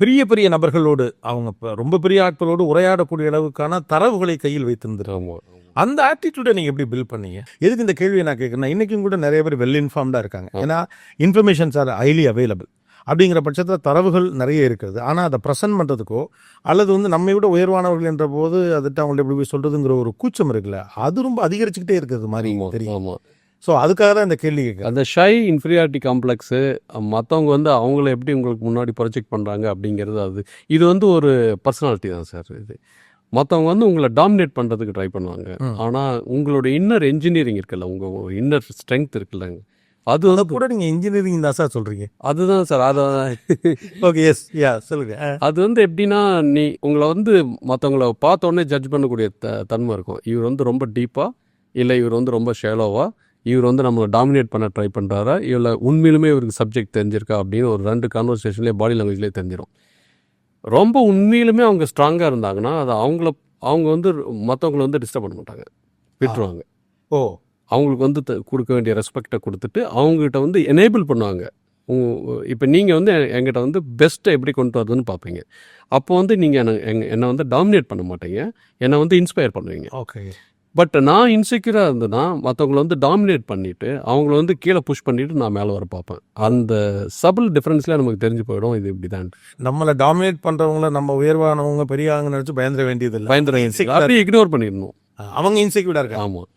பெரிய பெரிய நபர்களோடு அவங்க ரொம்ப பெரிய ஆட்களோடு உரையாடக்கூடிய அளவுக்கான தரவுகளை கையில் வைத்திருந்துருக்காங்க. அந்த ஆட்டிடியூடை நீங்கள் எப்படி பில்ட் பண்ணீங்க? எதுக்கு இந்த கேள்வியை நான் கேட்குறேன்னா, இன்றைக்கும் கூட நிறைய பேர் வெல் இன்ஃபார்ம்டாக இருக்காங்க. ஏன்னா இன்ஃபர்மேஷன்ஸ் ஆர் ஹைலி அவைலபிள். அப்படிங்கிற பட்சத்தில் தரவுகள் நிறைய இருக்கிறது. ஆனால் அதை ப்ரெசென்ட் பண்ணுறதுக்கோ அல்லது நம்மை விட உயர்வானவர்கள் என்ற போது அதுட்டு அவங்கள்ட்ட எப்படி போய் சொல்கிறதுங்கிற ஒரு கூச்சம் இருக்குல்ல, அது ரொம்ப அதிகரிச்சுக்கிட்டே இருக்கிறது மாதிரி தெரியும். ஸோ அதுக்காக தான் இந்த கேள்வி கேட்குறேன். அந்த ஷை இன்ஃபீரியாரிட்டி காம்ப்ளெக்ஸு, மற்றவங்க அவங்கள எப்படி உங்களுக்கு முன்னாடி ப்ரொஜெக்ட் பண்ணுறாங்க அப்படிங்கிறது இது ஒரு பர்சனாலிட்டி தான் சார். இது மற்றவங்க உங்களை டாமினேட் பண்ணுறதுக்கு ட்ரை பண்ணுவாங்க. ஆனால் உங்களோட இன்னர் என்ஜினியரிங் இருக்குல்ல, உங்கள் இன்னர் ஸ்ட்ரென்த் இருக்குல்லங்க, அது கூட நீங்கள் இன்ஜினியரிங் தான் சார் சொல்கிறீங்க. அதுதான் சார். ஓகே, எஸ், யா, சொல்லுங்க. அது எப்படின்னா, உங்களை மற்றவங்கள பார்த்தோன்னே ஜட்ஜ் பண்ணக்கூடிய தன்மை இருக்கும். இவர் ரொம்ப டீப்பாக, இல்லை இவர் ரொம்ப ஷேலோவா, இவர் நம்மளை டாமினேட் பண்ண ட்ரை பண்ணுறாரா, இல்லை உண்மையிலுமே இவருக்கு சப்ஜெக்ட் தெரிஞ்சிருக்கா அப்படின்னு ஒரு 2 கான்வர்சேஷன்லேயே பாடி லாங்குவேஜ்லேயே தெரிஞ்சிடும். ரொம்ப உண்மையிலுமே அவங்க ஸ்ட்ராங்காக இருந்தாங்கன்னா அது அவங்க மற்றவங்களை டிஸ்டர்ப் பண்ண மாட்டாங்க, விட்டுருவாங்க. ஓ, அவங்களுக்கு கொடுக்க வேண்டிய ரெஸ்பெக்டை கொடுத்துட்டு அவங்ககிட்ட எனேபிள் பண்ணுவாங்க. இப்போ நீங்கள் எங்கிட்ட பெஸ்ட்டை எப்படி கொண்டு வரதுன்னு பார்ப்பீங்க. அப்போ நீங்கள் என்னை டாமினேட் பண்ண மாட்டீங்க, என்னை இன்ஸ்பயர் பண்ணுவீங்க. ஓகே. பட் நான் இன்செக்யூராக இருந்தேன்னா மற்றவங்களை டாமினேட் பண்ணிவிட்டு அவங்கள கீழே புஷ் பண்ணிவிட்டு நான் மேலே வர பார்ப்பேன். அந்த சபிள் டிஃப்ரென்ஸ்லாம் நமக்கு தெரிஞ்சு போயிடும். இது இப்படி தான். நம்மளை டாமினேட் பண்ணுறவங்கள நம்ம உயர்வானவங்க பெரியவங்க நினச்சி பயந்துட வேண்டியதில்லை. அப்படியே இக்னோர் பண்ணிடணும். அவங்க இன்செக்யூர்டாக இருக்காங்க. ஆமாம்.